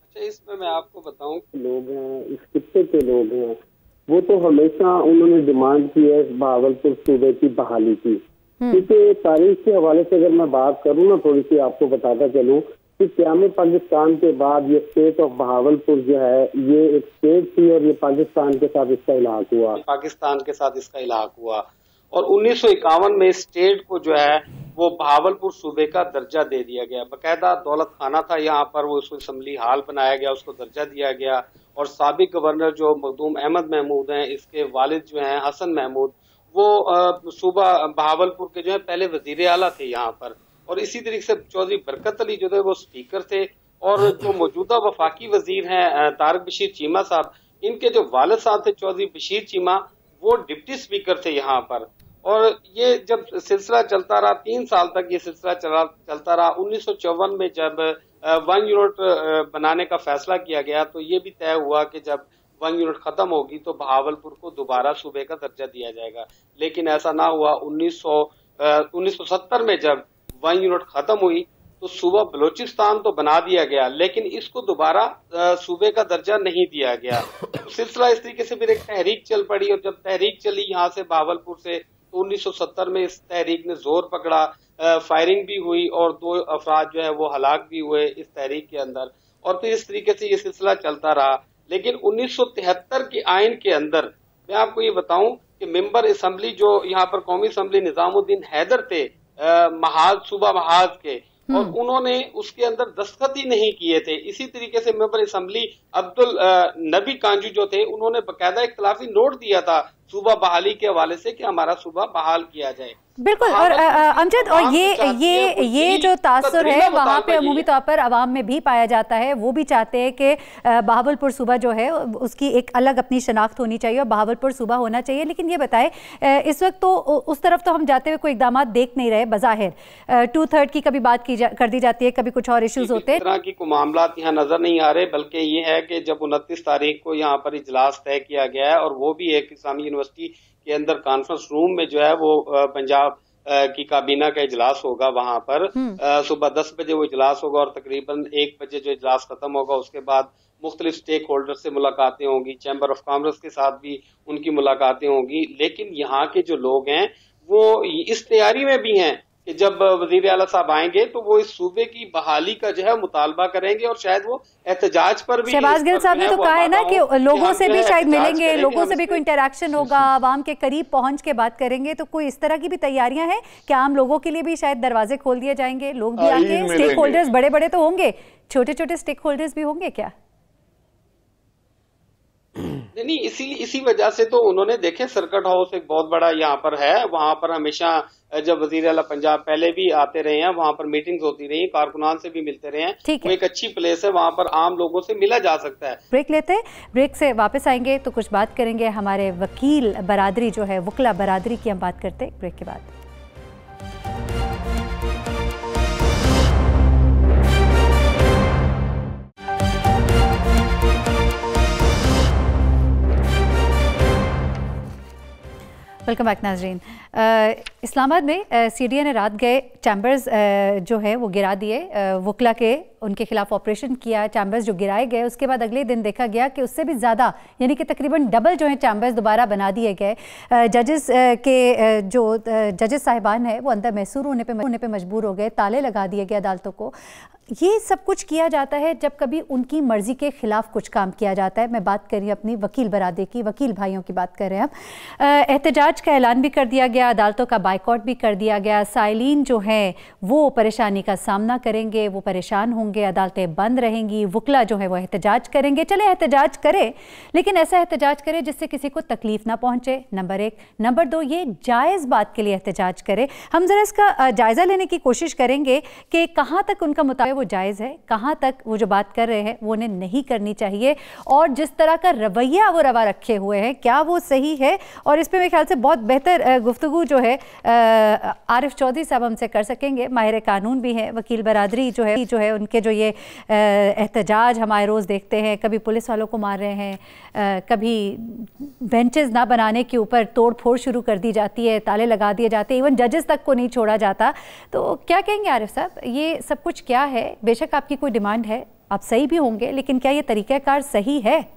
अच्छा, इसमें मैं आपको बताऊं कि लोग हैं, इस खित्ते के लोग हैं, वो तो हमेशा उन्होंने डिमांड की है बहावलपुर सूबे की बहाली की। क्योंकि तारीख के हवाले से अगर मैं बात करूँ ना, थोड़ी सी आपको बताता चलूँ कि क़याम पाकिस्तान के बाद ये स्टेट ऑफ बहावलपुर जो है ये एक स्टेट थी और ये पाकिस्तान के साथ इसका इलाक़ हुआ, पाकिस्तान के साथ इसका इलाक़ हुआ। और 1951 में स्टेट को जो है वो बहावलपुर सूबे का दर्जा दे दिया गया। बाकायदा दौलत खाना था यहाँ पर, वो उसको असम्बली हाल बनाया गया, उसको दर्जा दिया गया। और साबिक गवर्नर जो मखदूम अहमद महमूद हैं, इसके वालिद जो हैं हसन महमूद, वो सूबा बहावलपुर के जो है पहले वजीर आला थे यहाँ पर। और इसी तरीके से चौधरी बरकत अली जो थे वो स्पीकर थे। और जो मौजूदा वफाकी वजीर हैं तारिक बशीर चीमा साहब, इनके जो वालिद साहब थे चौधरी बशीर चीमा, वो डिप्टी स्पीकर थे यहाँ पर। और ये जब सिलसिला चलता रहा, 3 साल तक ये सिलसिला चलता रहा। 1954 में जब 1 यूनिट बनाने का फैसला किया गया तो ये भी तय हुआ कि जब 1 यूनिट खत्म होगी तो बहावलपुर को दोबारा सूबे का दर्जा दिया जाएगा। लेकिन ऐसा ना हुआ। 1970 में जब 1 यूनिट खत्म हुई तो सूबा बलोचिस्तान तो बना दिया गया, लेकिन इसको दोबारा सूबे का दर्जा नहीं दिया गया। तो सिलसिला इस तरीके से फिर एक तहरीक चल पड़ी, और जब तहरीक चली यहाँ से बहावलपुर से, तो 1970 में इस तहरीक ने जोर पकड़ा, फायरिंग भी हुई और 2 अफराद जो है वो हलाक भी हुए इस तहरीक के अंदर, और फिर इस तरीके से ये सिलसिला चलता रहा। लेकिन 1973 के आइन के अंदर मैं आपको ये बताऊं कि मेंबर असम्बली जो यहाँ पर कौमी असम्बली निजामुद्दीन हैदर थे, महाज सूबा महाज के, और उन्होंने उसके अंदर दस्तखत ही नहीं किए थे। इसी तरीके से मेंबर असम्बली अब्दुल नबी कांजू जो थे, उन्होंने बकायदा इख्तिलाफी नोट दिया था सूबा बहाली के हवाले से कि हमारा सूबा बहाल किया जाए। बिल्कुल। और अमजद, और ये जो तासुर है वहाँ पे अमूमी तौर पर अवाम में भी पाया जाता है। वो भी चाहते हैं कि बहावलपुर सूबा जो है उसकी एक अलग अपनी शनाख्त होनी चाहिए और बहावलपुर सूबा होना चाहिए। लेकिन ये बताएं, इस वक्त तो उस तरफ तो हम जाते हुए कोई इकदाम देख नहीं रहे। बज़ाहिर 2/3 की कभी बात कर दी जाती है, कभी कुछ और इश्यूज होते हैं। इस तरह की कोई मामलात यहाँ नजर नहीं आ रहे, बल्कि ये है कि जब 29 तारीख को यहाँ पर इजलास तय किया गया है, और वो भी एक इस्लामी यूनिवर्सिटी के अंदर कॉन्फ्रेंस रूम में जो है वो पंजाब की काबीना का इजलास होगा। वहां पर सुबह 10 बजे वो इजलास होगा और तकरीबन 1 बजे जो इजलास खत्म होगा उसके बाद मुख्तलिफ स्टेक होल्डर से मुलाकातें होंगी, चैम्बर ऑफ कॉमर्स के साथ भी उनकी मुलाकातें होंगी। लेकिन यहाँ के जो लोग हैं वो इस तैयारी में भी हैं कि जब वजीर आला साहब आएंगे तो वो इस सूबे की बहाली का जो है मुतालबा करेंगे, और शायद वो एहतजाज पर भी। शहबाज गिल साहब ने तो कहा है ना कि लोगों से भी शायद मिलेंगे, लोगों से भी कोई इंटरेक्शन होगा, आवाम के करीब पहुंच के बात करेंगे। तो कोई इस तरह की भी तैयारियां हैं कि आम लोगों के लिए भी शायद दरवाजे खोल दिए जाएंगे, लोग भी आएंगे? स्टेक होल्डर्स बड़े बड़े तो होंगे, छोटे छोटे स्टेक होल्डर्स भी होंगे क्या? नहीं, इसी वजह से तो उन्होंने, देखे सर्किट हाउस एक बहुत बड़ा यहाँ पर है, वहां पर हमेशा जब वजीर आला पंजाब पहले भी आते रहे हैं, वहां पर मीटिंग्स होती रही, कारकुनान से भी मिलते रहे हैं। वो एक अच्छी प्लेस है, वहां पर आम लोगों से मिला जा सकता है। ब्रेक लेते हैं, ब्रेक से वापस आएंगे तो कुछ बात करेंगे हमारे वकील बरादरी जो है, वकला बरादरी की हम बात करते हैं ब्रेक के बाद। वेलकम बैक नाजरीन। इस्लामाबाद में सीडीए ने रात गए चैम्बर्स जो है वो गिरा दिए, वकला के उनके खिलाफ ऑपरेशन किया, चैम्बर्स जो गिराए गए। उसके बाद अगले दिन देखा गया कि उससे भी ज़्यादा यानी कि तकरीबन डबल जो है चैम्बर्स दोबारा बना दिए गए। जजेस के जो जजेस साहिबान है वो अंदर मैसूर होने पे मजबूर हो गए, ताले लगा दिए गए अदालतों को। ये सब कुछ किया जाता है जब कभी उनकी मर्जी के खिलाफ कुछ काम किया जाता है। मैं बात कर रही हूँ अपनी वकील बरादरी की, वकील भाइयों की बात कर रहे हैं हम। एहतजाज का ऐलान भी कर दिया गया, अदालतों का बाइकआउट भी कर दिया गया। साइलिन जो हैं वो परेशानी का सामना करेंगे, वो परेशान होंगे, अदालतें बंद रहेंगी, वकला जो है वो एहतजाज करेंगे। चले एहतजाज करें, लेकिन ऐसा एहतजाज करें जिससे किसी को तकलीफ ना पहुँचे, नंबर 1। नंबर 2, ये जायज़ बात के लिए एहतजाज करें। हम ज़रा इसका जायज़ा लेने की कोशिश करेंगे कि कहाँ तक उनका मुताबिक वो जायज़ है, कहाँ तक वो जो बात कर रहे हैं वो उन्हें नहीं करनी चाहिए, और जिस तरह का रवैया वो रवा रखे हुए हैं क्या वो सही है। और इस पर मेरे ख्याल से बहुत बेहतर गुफ्तगू जो है आरिफ चौधरी साहब हमसे कर सकेंगे, माहिर कानून भी हैं, वकील बरादरी जो है उनके जो ये एहतजाज हमारे रोज़ देखते हैं, कभी पुलिस वालों को मार रहे हैं, कभी बेंचेस ना बनाने के ऊपर तोड़ फोड़ शुरू कर दी जाती है, ताले लगा दिए जाते हैं, इवन जजेस तक को नहीं छोड़ा जाता। तो क्या कहेंगे आरिफ साहब, ये सब कुछ क्या है? बेशक आपकी कोई डिमांड है, आप सही भी होंगे, लेकिन क्या ये तरीक़ाकार सही है?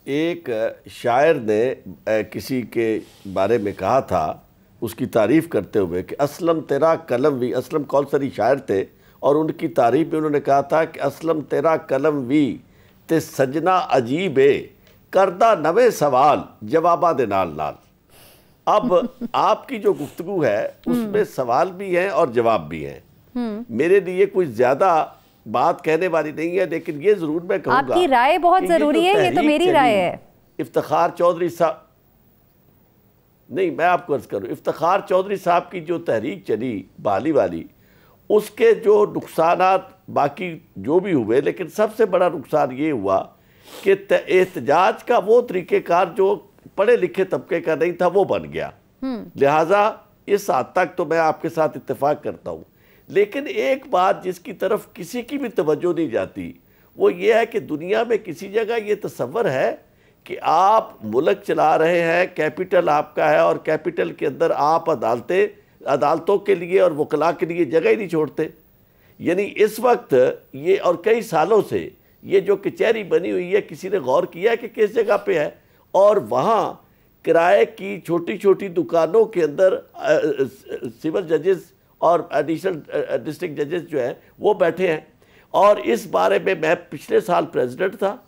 एक शायर ने किसी के बारे में कहा था, उसकी तारीफ़ करते हुए कि असलम तेरा कलम वी, असलम कौलसरी शायर थे, और उनकी तारीफ़ में उन्होंने कहा था कि असलम तेरा कलम वी ते सजना अजीबे करदा नवे सवाल जवाबा दे नाल नाल। अब आपकी जो गुफ्तगू है उसमें सवाल भी हैं और जवाब भी हैं। मेरे लिए कुछ ज़्यादा बात कहने वाली नहीं है, लेकिन ये ज़रूर मैं कहूँगा, आपकी राय बहुत ज़रूरी है, ये तो मेरी राय है। इफ्तिखार चौधरी साहब, नहीं मैं आपको अर्ज़ करूँ, इफ्तिखार चौधरी साहब की जो तहरीक चली बहाली वाली, उसके जो नुकसानात बाकी जो भी हुए, लेकिन सबसे बड़ा नुकसान ये हुआ कि एहतजाज का वो तरीक़ेकार जो पढ़े लिखे तबके का नहीं था वो बन गया। लिहाजा इस हद तक तो मैं आपके साथ इत्तेफाक करता हूँ, लेकिन एक बात जिसकी तरफ किसी की भी तवज्जो नहीं जाती वो ये है कि दुनिया में किसी जगह ये तस्वर है कि आप मुल्क चला रहे हैं, कैपिटल आपका है और कैपिटल के अंदर आप अदालतों के लिए और वकला के लिए जगह ही नहीं छोड़ते। यानी इस वक्त ये और कई सालों से ये जो कचहरी बनी हुई है, किसी ने गौर किया है कि किस जगह पे है? और वहाँ किराए की छोटी छोटी दुकानों के अंदर सिविल जजेस और एडिशनल डिस्ट्रिक्ट जजेस जो हैं वो बैठे हैं। और इस बारे में मैं पिछले साल प्रेसिडेंट था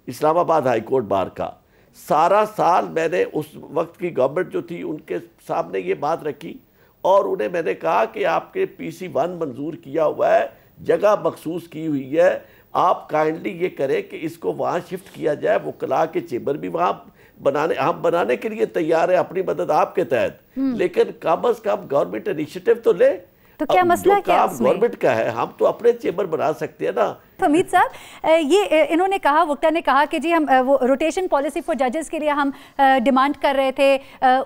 इस्लामाबाद हाई कोर्ट बार का। सारा साल मैंने उस वक्त की गवर्नमेंट जो थी उनके सामने ये बात रखी और उन्हें मैंने कहा कि आपके PC1 मंजूर किया हुआ है, जगह मखसूस की हुई है, आप काइंडली ये करें कि इसको वहाँ शिफ्ट किया जाए। वकला के चेंबर भी वहाँ हम बनाने के लिए तैयार है अपनी मदद आपके तहत, लेकिन कम अज कम गवर्नमेंट इनिशिएटिव तो ले। तो क्या मसला क्या है? गवर्नमेंट का है, हम तो अपने चेंबर बना सकते हैं ना। हमीद साहब, ये इन्होंने कहा, वक्ता ने कहा कि जी हम वो रोटेशन पॉलिसी फॉर जजेस के लिए हम डिमांड कर रहे थे,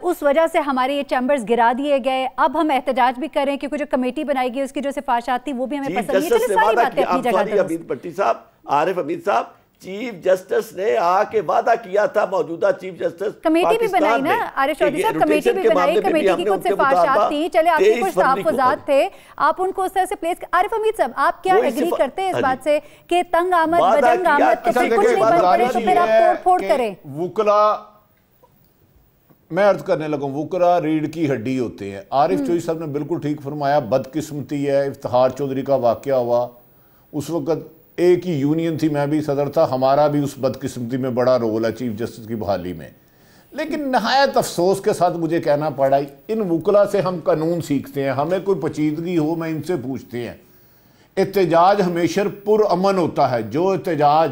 उस वजह से हमारे ये चैम्बर्स गिरा दिए गए। अब हम एहतजाज भी करें क्योंकि जो कमेटी बनाई गई उसकी जो सिफारिशात थी वो भी हमें पसंद नहीं। चलिए सारी बातें अपनी जगह। हमीद भट्टी साहब, आरिफ हमीद साहब, चीफ जस्टिस ने आके वादा किया था, मौजूदा चीफ जस्टिस कमेटी भी बनाई ना आरिफ चौधरी साहब, कमेटी भी बनाई, कमेटी की कुछ सिफारिशात थी, चले आपके कुछ तहफ्फुज़ात थे, आप उनको उस तरह से प्लेस। आरिफ हमीद साहब, आप क्या एग्री करते हैं इस बात से कि तंग आमद बदंग आमद कुछ नहीं बन पड़े तो फिर आप तोड़-फोड़ करें? वुकला, मैं अर्ज करने लगा, वुकला रीढ़ की हड्डी होते हैं। आरिफ चौधरी साहब ने बिल्कुल ठीक फरमाया, बदकिस्मती है। इफ्तिखार चौधरी का वाकया हुआ, उस वक्त एक ही यूनियन थी, मैं भी सदर था, हमारा भी उस बदकिस्मती में बड़ा रोल है चीफ जस्टिस की बहाली में। लेकिन नहायत अफसोस के साथ मुझे कहना पड़ा, इन वुकला से हम कानून सीखते हैं, हमें कोई पेचीदगी हो मैं इनसे पूछते हैं। एहतजाज हमेशा पुरअमन होता है, जो एहतजाज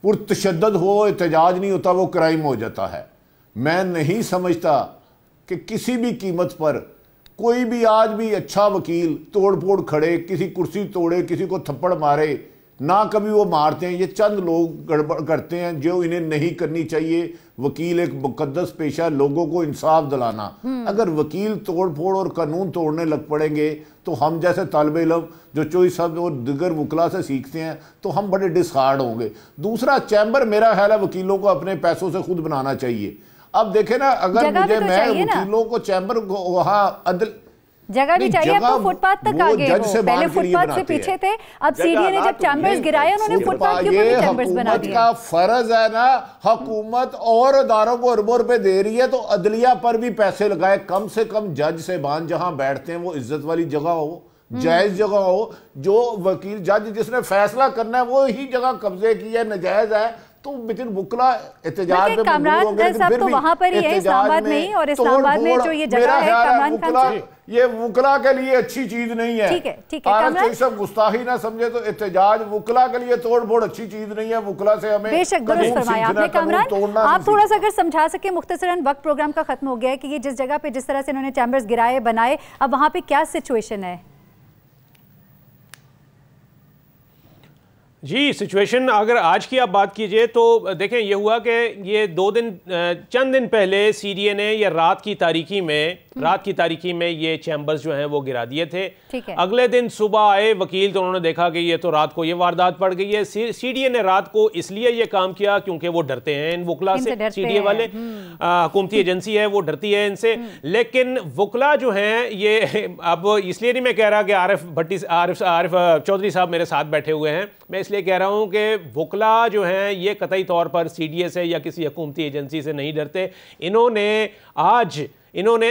पुरतशद्दद हो, एहतजाज नहीं होता, वो क्राइम हो जाता है। मैं नहीं समझता कि किसी भी कीमत पर कोई भी आज भी अच्छा वकील तोड़ फोड़ खड़े, किसी कुर्सी तोड़े, किसी को थप्पड़ मारे, ना कभी वो मारते हैं। ये चंद लोग गड़बड़ करते हैं जो इन्हें नहीं करनी चाहिए। वकील एक मुकद्दस पेशा, लोगों को इंसाफ दिलाना। अगर वकील तोड़ फोड़ और कानून तोड़ने लग पड़ेंगे तो हम जैसे तालिब इल्म जो चोई साहब और दिगर वकला से सीखते हैं तो हम बड़े डिसहार्ड होंगे। दूसरा, चैम्बर मेरा ख्याल है वकीलों को अपने पैसों से खुद बनाना चाहिए। अब देखे ना, अगर मुझे तो मैं वकीलों को चैम्बर को वहाँ जगह भी चाहिए, अब तो फुटपाथ तक आ गए, वो पहले फुटपाथ से पीछे थे, अब सीडीए ने जब चैम्बर्स गिराए उन्होंने फुटपाथ के ऊपर भी चैम्बर्स बना दिए। का फर्ज है ना, हुकूमत और अदारों को अरबों रुपए दे रही है तो अदलिया पर भी पैसे लगाए। कम से कम जज साहिबान जहां बैठते हैं वो इज्जत वाली जगह हो, जायज जगह हो। जो वकील जज जिसने फैसला करना है वो ही जगह कब्जे की है, नजायज है, तो बिल्कुल वुकला एहतजाज में कामरान साहब तो वहां पर ही है, इस्लामाबाद में ही। और इस्लामाबाद में जो ये जगह है, कामरान खान साहब, ये वुकला के लिए अच्छी चीज नहीं है। ठीक है, ठीक है कामरान, सब गुस्ताखी ना समझे तो एहतजाज वुकला के लिए तोड़ फोड़ अच्छी चीज नहीं है। वुकला से हमें बेशक दुरुस्त फरमाया आपने कामरान। आप थोड़ा सा अगर समझा सके मुख्तसरन, वक्त प्रोग्राम का खत्म हो गया है, कि ये जिस जगह पे जिस तरह से इन्होंने चैम्बर्स गिराए बनाए, अब वहां पे क्या सिचुएशन है? जी, सिचुएशन अगर आज की आप बात कीजिए तो देखें, ये हुआ कि ये चंद दिन पहले सीडीए ने ये रात की तारीकी में ये चैम्बर्स जो हैं वो गिरा दिए थे। अगले दिन सुबह आए वकील तो उन्होंने देखा कि ये तो रात को ये वारदात पड़ गई है। सीडीए ने रात को इसलिए ये काम किया क्योंकि वो डरते हैं इन वकला से, सीडीए वाले हुकूमती एजेंसी है वो डरती है इनसे। लेकिन वकला जो हैं ये, अब इसलिए नहीं मैं कह रहा कि आरिफ चौधरी साहब मेरे साथ बैठे हुए हैं, मैं इसलिए कह रहा हूं कि वकला जो हैं ये कतई तौर पर सीडीए से या किसी हुकूमती एजेंसी से नहीं डरते। इन्होंने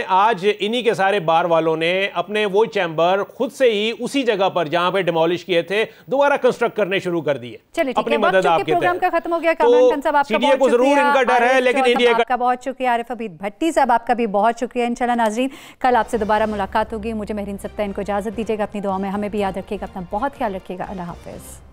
आज इन्हीं के सारे बार वालों ने अपने वो चैम्बर खुद से ही उसी जगह पर जहां पे डिमोलिश किए थे दोबारा कंस्ट्रक्ट करने शुरू कर दिए। चलिए अपनी मदद आपके प्रोग्राम का खत्म हो गया। कामरान खान साहब आपका सीडीए को जरूर इनका डर है, लेकिन इंडिया का बहुत शुक्रिया। आरिफ हमीद भट्टी साहब आपका भी बहुत शुक्रिया। इंशाल्लाह नाजरीन कल आपसे दोबारा मुलाकात होगी। मुझे मेहरीन सप्ताह इनको इजाजत दीजिएगा, अपनी दुआ में हमें भी याद रखिएगा, अपना बहुत ख्याल रखिएगा। अल्लाह हाफिज।